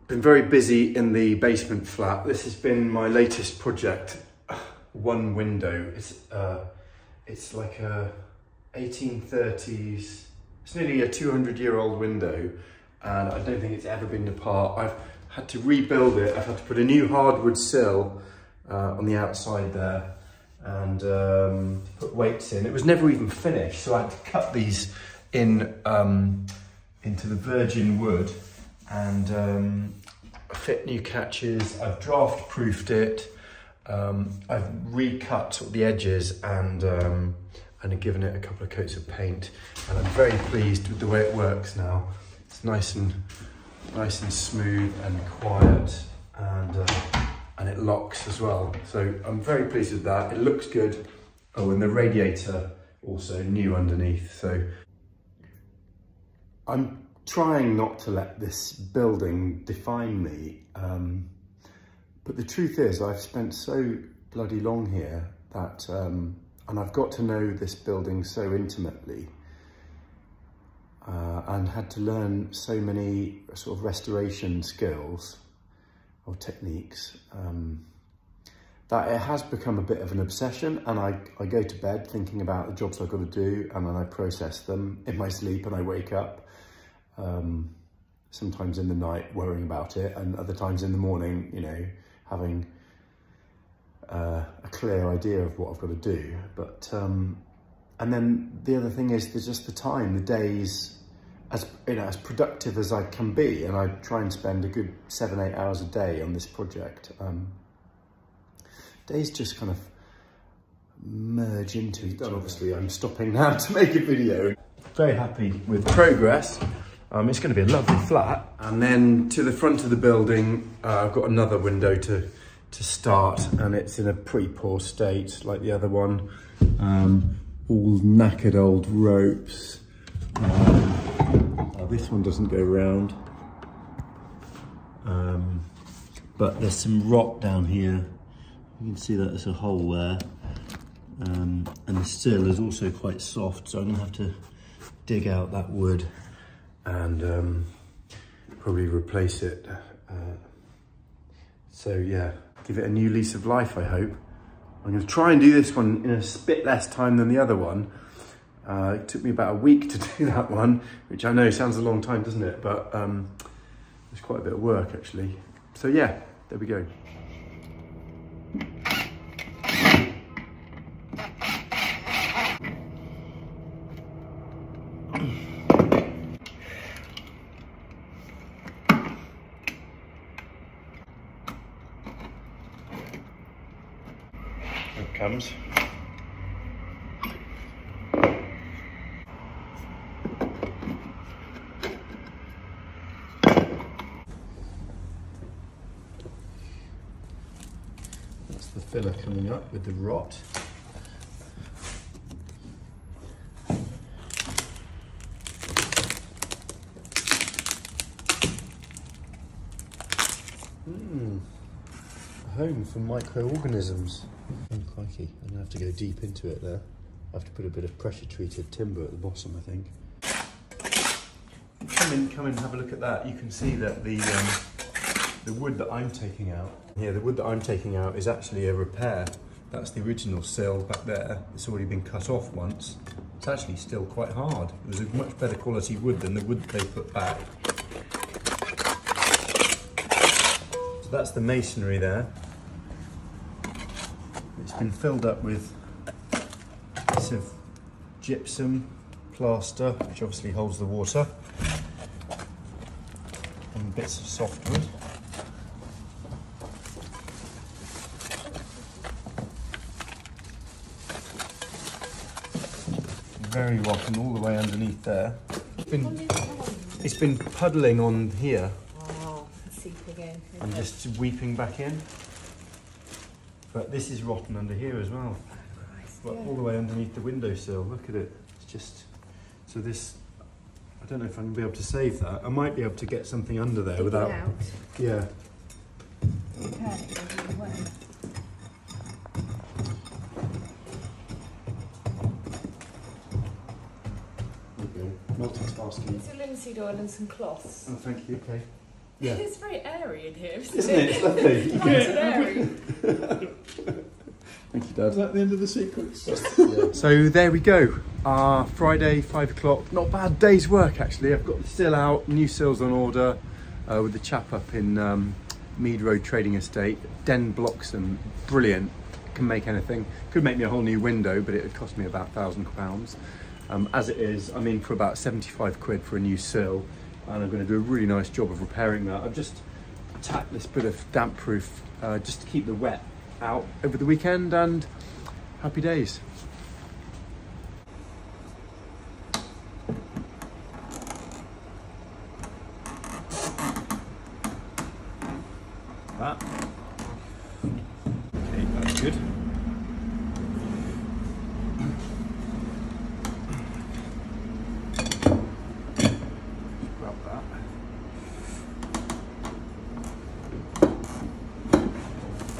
Been very busy in the basement flat. This has been my latest project. One window. It's like a 1830s. It's nearly a 200-year-old window, and I don't think it's ever been apart. I've had to rebuild it. I've had to put a new hardwood sill on the outside there, and put weights in. It was never even finished, so I had to cut these in into the virgin wood and fit new catches. I've draft proofed it. I've recut sort of the edges and given it a couple of coats of paint, and I'm very pleased with the way it works now. It's nice and smooth and quiet, and it locks as well. So I'm very pleased with that. It looks good. Oh, and the radiator also new underneath. So I'm trying not to let this building define me, but the truth is I've spent so bloody long here that, and I've got to know this building so intimately, and had to learn so many sort of restoration skills or techniques, that it has become a bit of an obsession, and I go to bed thinking about the jobs I've got to do, and then I process them in my sleep, and I wake up sometimes in the night worrying about it, and other times in the morning, you know, having a clear idea of what I've got to do. But and then the other thing is there's just the time, the days, as productive as I can be, and I try and spend a good 7-8 hours a day on this project. Days just kind of merge into each other. Obviously I'm stopping now to make a video. Very happy with progress. It's going to be a lovely flat. And then to the front of the building, I've got another window to start, and it's in a pretty poor state like the other one. All knackered old ropes. This one doesn't go round. But there's some rot down here. You can see that there's a hole there. And the sill is also quite soft, so I'm going to have to dig out that wood and probably replace it. So yeah, give it a new lease of life, I hope. I'm going to try and do this one in a bit less time than the other one. It took me about a week to do that one, which I know sounds a long time, doesn't it? But it's quite a bit of work actually. So yeah, there we go. Comes. That's the filler coming up with the rot. A home for microorganisms. Oh crikey, I'm gonna have to go deep into it there. I have to put a bit of pressure treated timber at the bottom, I think. Come in, have a look at that. You can see that the wood that I'm taking out, here, the wood that I'm taking out is actually a repair. That's the original sill back there. It's already been cut off once. It's actually still quite hard. It was a much better quality wood than the wood they put back. So that's the masonry there. It's been filled up with bits of gypsum, plaster, which obviously holds the water, and bits of softwood. Very rotten all the way underneath there. It's been puddling on here. Oh, seep again. And just weeping back in. But this is rotten under here as well. Well, all the way underneath the windowsill. Look at it. It's just, so this, I don't know if I'm gonna be able to save that. I might be able to get something under there without. Yeah. Okay. Multitasking. It's a linseed oil and some cloths. Oh, thank you. Okay. Yeah. It's very airy in here, Isn't it? It's lovely. Nice and airy. Thank you, Dad. Is that the end of the sequence? Yeah. So there we go. Friday, 5 o'clock. Not a bad day's work actually. I've got the sill out, new sills on order with the chap up in Mead Road Trading Estate. Den blocks them, brilliant. Can make anything. Could make me a whole new window, but it would cost me about £1,000. As it is, I'm in for about 75 quid for a new sill, and I'm going to do a really nice job of repairing that. I've just tacked this bit of damp proof just to keep the wet out over the weekend, and happy days. That. Okay, that's good. Grab that.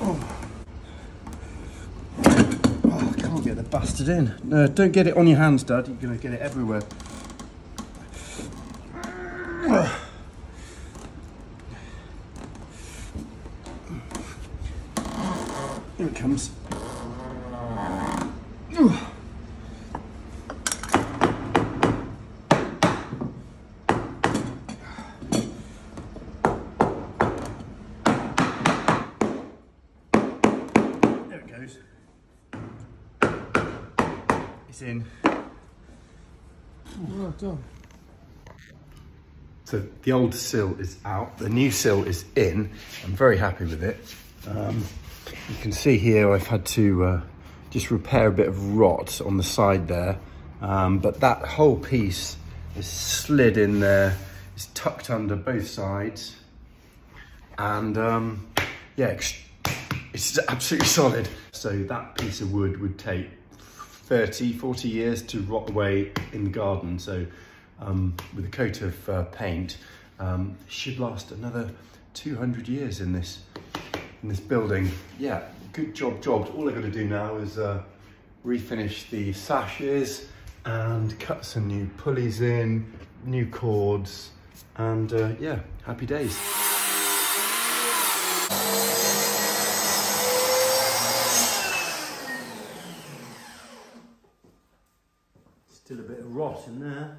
Oh, I can't get the bastard in. No, don't get it on your hands, Dad. You're going to get it everywhere. Here it comes. There it goes. It's in. Well done. So the old sill is out, the new sill is in. I'm very happy with it. You can see here I've had to just repair a bit of rot on the side there, but that whole piece is slid in there. It's tucked under both sides, and yeah, it's absolutely solid. So that piece of wood would take 30, 40 years to rot away in the garden. So with a coat of paint, it should last another 200 years in this building. Yeah, good job. All I've got to do now is refinish the sashes and cut some new pulleys in, new cords, and yeah, happy days. Still a bit of rot in there.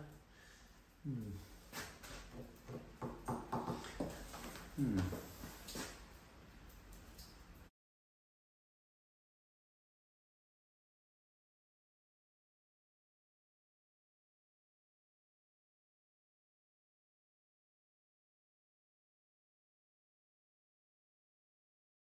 Hmm.